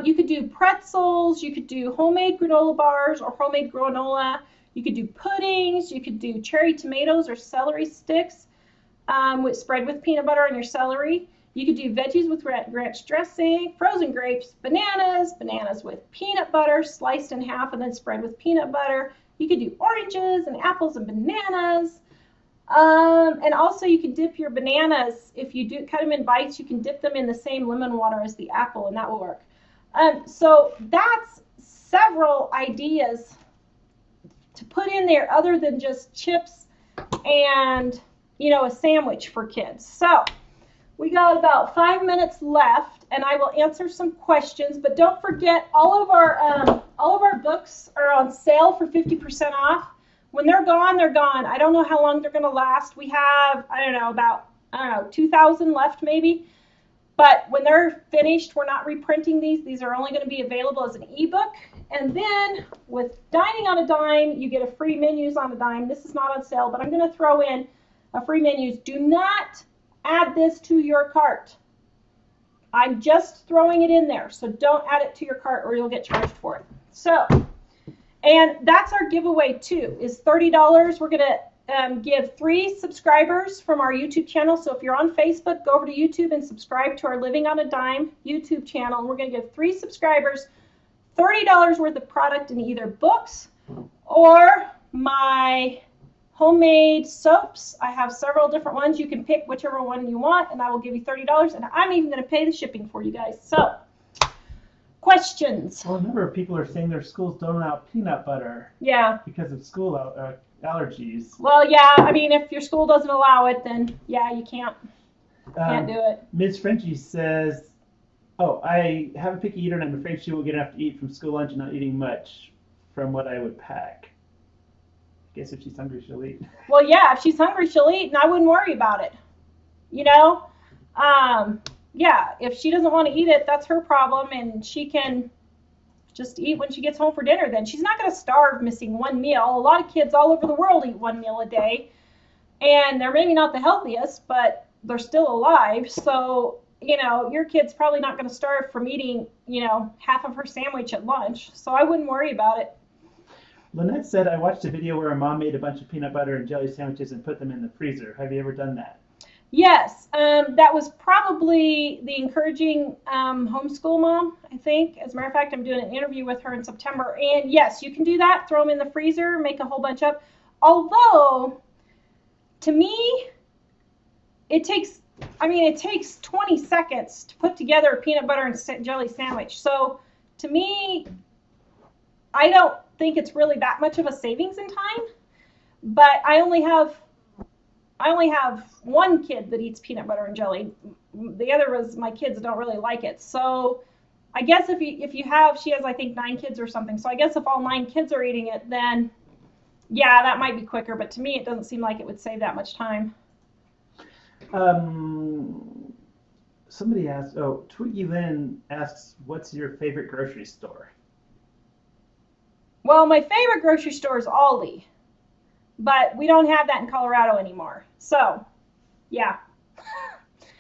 You could do pretzels, you could do homemade granola bars or homemade granola, you could do puddings, you could do cherry tomatoes or celery sticks spread with peanut butter on your celery. You could do veggies with ranch dressing, frozen grapes, bananas with peanut butter sliced in half and then spread with peanut butter. You could do oranges and apples and bananas. And also you can dip your bananas, if you do cut them in bites, you can dip them in the same lemon water as the apple, and that will work. So that's several ideas to put in there other than just chips and, you know, a sandwich for kids. So we got about 5 minutes left, and I will answer some questions, but don't forget all of our books are on sale for 50% off. When they're gone, they're gone. I don't know how long they're going to last. We have, about 2,000 left maybe. But when they're finished, we're not reprinting these. These are only going to be available as an ebook. And then with Dining on a Dime, you get a free Menus on a Dime. This is not on sale, but I'm going to throw in a free Menus. Do not add this to your cart. I'm just throwing it in there. So don't add it to your cart or you'll get charged for it. So, and that's our giveaway too, is $30. We're going to give 3 subscribers from our YouTube channel. So if you're on Facebook, go over to YouTube and subscribe to our Living on a Dime YouTube channel. And we're going to give 3 subscribers $30 worth of product in either books or my homemade soaps. I have several different ones. You can pick whichever one you want, and I will give you $30. And I'm even going to pay the shipping for you guys. So, questions? Well, a number of people are saying their schools don't allow peanut butter. Yeah. Because of school allergies. Well, yeah. I mean, if your school doesn't allow it, then yeah, you can't do it. Ms. Frenchie says, "Oh, I have a picky eater, and I'm afraid she won't get enough to eat from school lunch and not eating much from what I would pack." I guess if she's hungry, she'll eat. Well, yeah, if she's hungry, she'll eat, and I wouldn't worry about it. You know? Yeah, if she doesn't want to eat it, that's her problem, and she can just eat when she gets home for dinner then. She's not going to starve missing one meal. A lot of kids all over the world eat one meal a day, and they're maybe not the healthiest, but they're still alive. So, you know, your kid's probably not going to starve from eating, you know, half of her sandwich at lunch. So I wouldn't worry about it. Lynette said, "I watched a video where a mom made a bunch of peanut butter and jelly sandwiches and put them in the freezer. Have you ever done that?" Yes, that was probably the encouraging homeschool mom, I think. As a matter of fact, I'm doing an interview with her in September. And yes, you can do that. Throw them in the freezer, make a whole bunch up. Although, to me, it takes 20 seconds to put together a peanut butter and jelly sandwich. So to me, I don't think it's really that much of a savings in time, but I only have one kid that eats peanut butter and jelly. The other was my kids don't really like it. So I guess if you have, she has I think 9 kids or something. So I guess if all 9 kids are eating it, then yeah, that might be quicker. But to me, it doesn't seem like it would save that much time. Somebody asked, Twiggy Lynn asks, what's your favorite grocery store? Well, my favorite grocery store is Aldi, but we don't have that in Colorado anymore. So, yeah.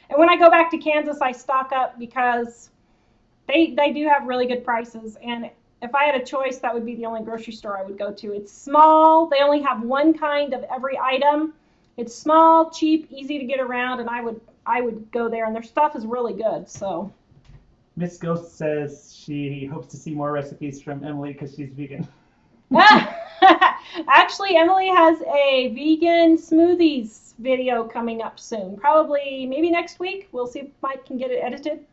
And when I go back to Kansas, I stock up because they do have really good prices. And if I had a choice, that would be the only grocery store I would go to. It's small. They only have one kind of every item. It's small, cheap, easy to get around, and I would go there. And their stuff is really good. So. Miss Ghost says she hopes to see more recipes from Emily because she's vegan. Actually, Emily has a vegan smoothies video coming up soon. Probably, maybe next week. We'll see if Mike can get it edited.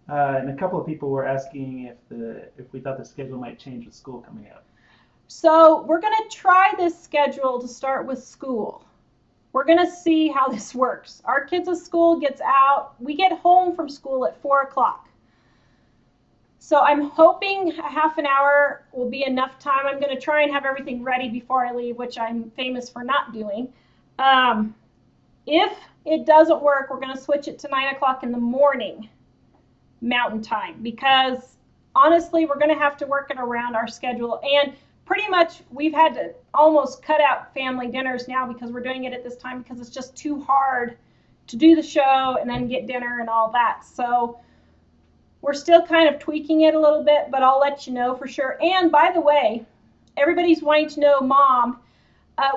And a couple of people were asking if we thought the schedule might change with school coming up. So we're going to try this schedule to start with school. We're going to see how this works. Our kids' school gets out. We get home from school at 4 o'clock. So I'm hoping a half an hour will be enough time. I'm going to try and have everything ready before I leave, which I'm famous for not doing. If it doesn't work, we're going to switch it to 9 o'clock in the morning, Mountain Time, because honestly, we're going to have to work it around our schedule. And pretty much we've had to almost cut out family dinners now because we're doing it at this time because it's just too hard to do the show and then get dinner and all that. So we're still kind of tweaking it a little bit, but I'll let you know for sure. And by the way, everybody's wanting to know, Mom,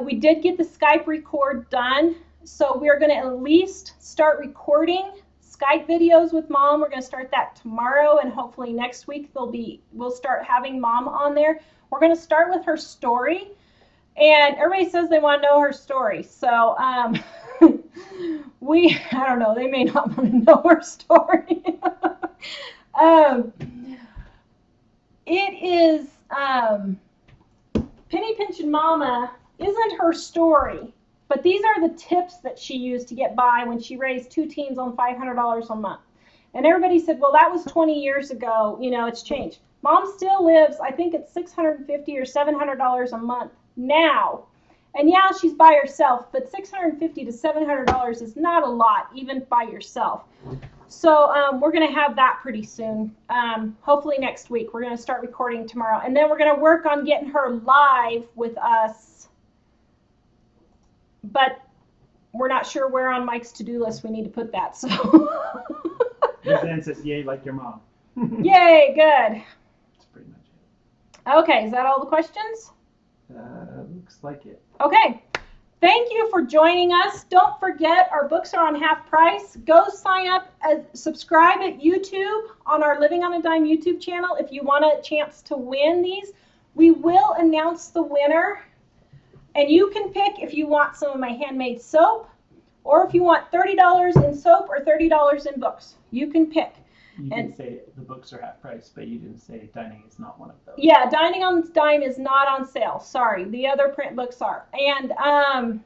we did get the Skype record done. So we're going to at least start recording Skype videos with Mom. We're going to start that tomorrow, and hopefully next week we'll start having Mom on there. We're going to start with her story, and everybody says they want to know her story. So I don't know, they may not want to know her story. It is Penny Pinchin' Mama isn't her story, but these are the tips that she used to get by when she raised 2 teens on $500 a month. And everybody said, well, that was 20 years ago. You know, it's changed. Mom still lives, I think it's $650 or $700 a month now. And yeah, she's by herself, but $650 to $700 is not a lot, even by yourself. So we're going to have that pretty soon. Hopefully next week. We're going to start recording tomorrow. And then we're going to work on getting her live with us. But we're not sure where on Mike's to-do list we need to put that. So. Miss Ann says, yay, like your mom. Yay, good. That's pretty much it. Okay, is that all the questions? Looks like it. Okay. Thank you for joining us. Don't forget, our books are on half price. Go sign up and subscribe at YouTube on our Living on a Dime YouTube channel if you want a chance to win these. We will announce the winner, and you can pick if you want some of my handmade soap or if you want $30 in soap or $30 in books. You can pick. You did say the books are half price, but you didn't say Dining is not one of those. Yeah, Dining on Dime is not on sale. Sorry, the other print books are. And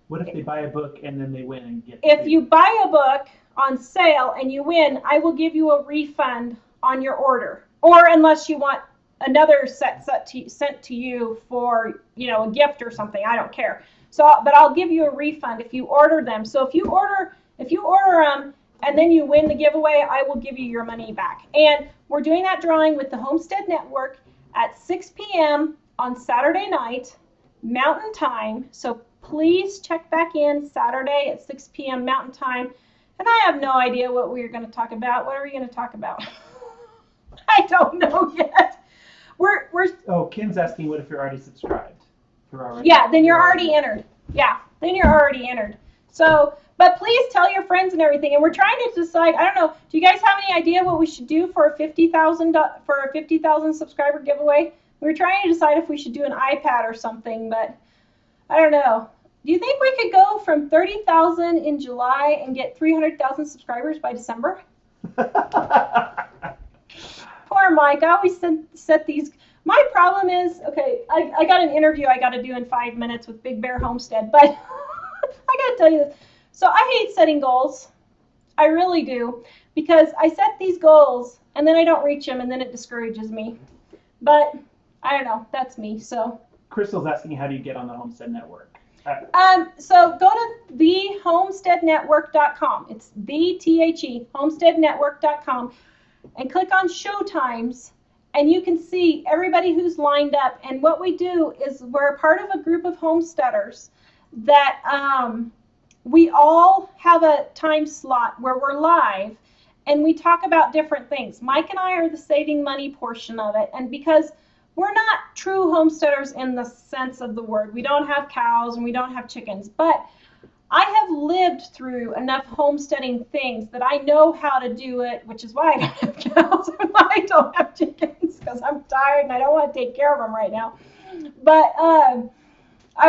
what if they buy a book and then they win and get? If you buy a book on sale and you win, I will give you a refund on your order. Or unless you want another set sent to you for, you know, a gift or something, I don't care. So, but I'll give you a refund if you order them. So if you order them and then you win the giveaway, I will give you your money back. And we're doing that drawing with the Homestead Network at 6 p.m. on Saturday night, Mountain Time. So please check back in Saturday at 6 p.m. Mountain Time. And I have no idea what we're going to talk about. What are we going to talk about? I don't know yet. Oh, Kim's asking, what if you're already subscribed? Yeah, then you're already entered. Yeah, then you're already entered. So, but please tell your friends and everything. And we're trying to decide. I don't know. Do you guys have any idea what we should do for a 50,000 subscriber giveaway? We were trying to decide if we should do an iPad or something, but I don't know. Do you think we could go from 30,000 in July and get 300,000 subscribers by December? Poor Mike. I always set these. My problem is, okay, I got an interview I got to do in 5 minutes with Big Bear Homestead, but I got to tell you this. So I hate setting goals. I really do, because I set these goals and then I don't reach them and then it discourages me. But I don't know. That's me. So Crystal's asking, how do you get on the Homestead Network? So go to thehomesteadnetwork.com. It's the homesteadnetwork.com, and click on show times, and you can see everybody who's lined up. And what we do is we're a part of a group of homesteaders that we all have a time slot where we're live, and we talk about different things. Mike and I are the saving money portion of it, and because we're not true homesteaders in the sense of the word. We don't have cows and we don't have chickens, but I have lived through enough homesteading things that I know how to do it, which is why I don't have cows and why I don't have chickens, because I'm tired and I don't want to take care of them right now. But I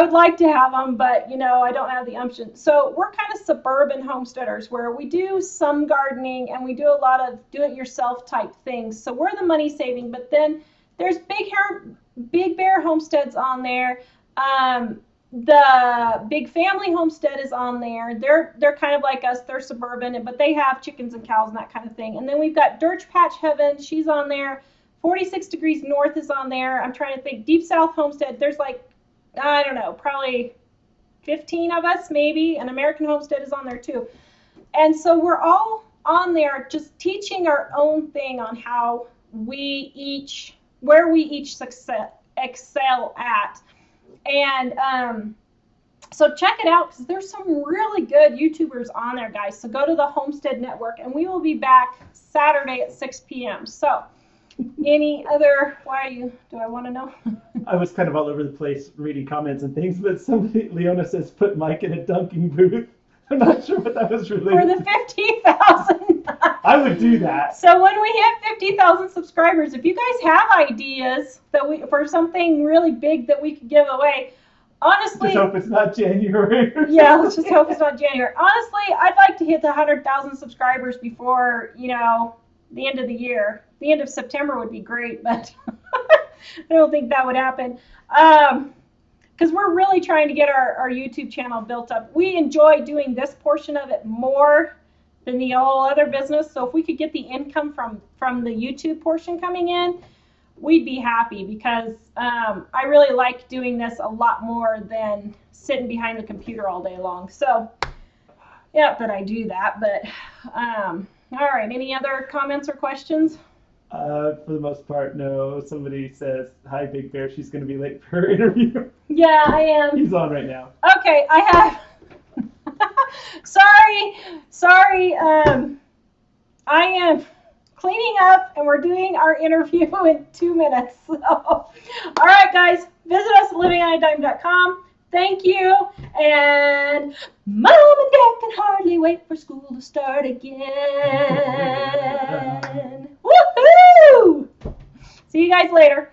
would like to have them, but I don't have the option. So we're kind of suburban homesteaders where we do some gardening and we do a lot of do-it-yourself type things. So we're the money saving, but then there's Big Bear Homesteads on there. The Big Family Homestead is on there. They're kind of like us. They're suburban, but they have chickens and cows and that kind of thing. And then we've got Dirge Patch Heaven. She's on there. 46 Degrees North is on there. I'm trying to think. Deep South Homestead. There's like, I don't know, probably 15 of us maybe. And American Homestead is on there too. And so we're all on there just teaching our own thing on how where we each excel at. And so check it out, because there's some really good YouTubers on there, guys. So go to the Homestead Network, and we will be back Saturday at 6 p.m. So any other, do I want to know? I was kind of all over the place reading comments and things, but Leona says, put Mike in a dunking booth. I'm not sure what that was related to. For the 50,000. I would do that. So when we hit 50,000 subscribers, if you guys have ideas for something really big that we could give away, honestly. Just hope it's not January. Yeah, let's just hope it's not January. Honestly, I'd like to hit the 100,000 subscribers before, the end of the year. The end of September would be great, but I don't think that would happen. Because we're really trying to get our YouTube channel built up. We enjoy doing this portion of it more than the whole other business. So if we could get the income from the YouTube portion coming in, we'd be happy, because I really like doing this a lot more than sitting behind the computer all day long. So, yeah, but I do that. But, all right, any other comments or questions? For the most part, no. Somebody says, hi, Big Bear. She's going to be late for her interview. Yeah, I am. He's on right now. Okay, I have. Sorry. I am cleaning up, and we're doing our interview in 2 minutes. So, all right, guys, visit us at livingonadime.com. Thank you, and Mom and Dad can hardly wait for school to start again. Woohoo! See you guys later.